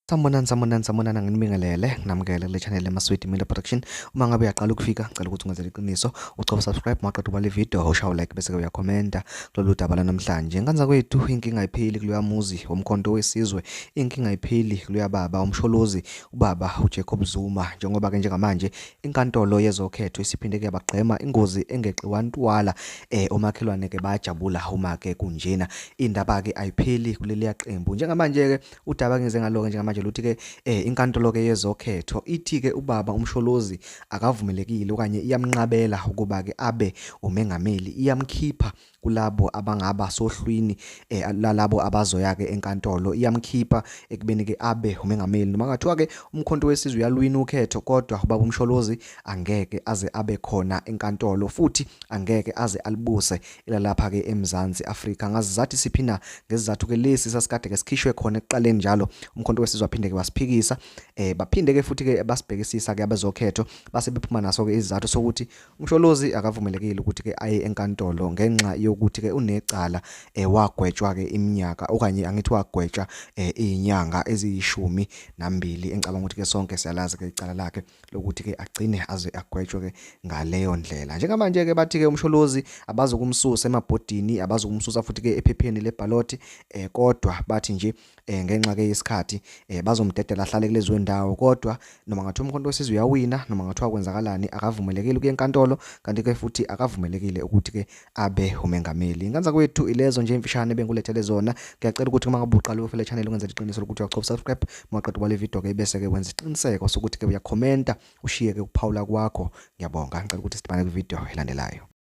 Sanibonani nginibingelele nginamukele kule channel eMaswidi Media Production. Uma ngabe uyaqala ukufika ngicela ukuthi ungenzele iqiniso ucofa subscribe maqedwe bale video ushaye like bese ke uyakhomenta kulolu daba namhlanje. Nganza kwethu inkinga ayipheli kuloya muzi womkhonto wesizwe, inkinga ayipheli kuloya baba umsholozi ubaba uJacob Zuma, njengoba ke njengamanje inkantolo yezokhetho isiphinde ke yabagqema ingozi engeqiwa ntwala. Omakhelwane ke bayajabula uma ke kunjena indaba ke ayipheli kuleli yaqembu. Njengamanje ke udaba ngize ngaloke njengamanje luthi ke inkantolo ke yezokhetho ithi ke ubaba umsholozi akavumelekile okanye iyamnqabela ukuba ke abe umengameli, iyamkhipha kulabo abangaba sohlwini lalabo abazoya ke enkantolo, iyamkhipha ekubeni ke abe umengameli. Noma ngathiwa ke umkhonto wesizwe uyalwina ukhetho, kodwa ubaba umsholozi angeke aze abe khona enkantolo futhi angeke aze alibuse ilalapha ke eMzansi Afrika. Ngazizathi siphina ngesizathu ke lesi sasikade ke sikhishwe khona ekuqaleni njalo umkhonto wesizwe aphinde ke basiphikisa, baphinde ke futhi ke basibhekisisa ke abezokhetho base bephuma naso ke izizathu sokuthi umsholozi akavumelekile ukuthi ke aye enkantolo ngenxa yokuthi ke unecala wagwetshwa ke iminyaka okanye angithi wagwetshwa izinyanga eziyishumi nambili. Engicabanga ukuthi ke sonke siyalazi ke icala lakhe lokuthi ke agcine aze agwetshwe ke ngaleyo ndlela. Njengamanje ke bathi ke umsholozi abazokumsusa emabhodini, abazokumsusa futhi ke ephepheni lebhaloti, kodwa bathi nje ngenxa ke yesikhathi bazomdedela ahlale kulezo ndawo. Kodwa noma ngathiwa umkhonto wesizwe uyawina, noma ngathiwa kwenzakalani, akavumelekile ukuya enkantolo, kanti ke futhi akavumelekile ukuthi ke abe umengameli. Nganza kwethu ilezo nje imfishane benkulethele zona. Ngiyacela ukuthi uma ngabe uqala ukufela channel ungenze iqiniso lokuthi uyacofa subscribe maqedwe bale video ke bese ke wenza iqiniseko sokuthi ke uyakhomenta ushiye ke ukuphawula kwakho. Ngiyabonga, ngicela ukuthi sidibane ku video elandelayo.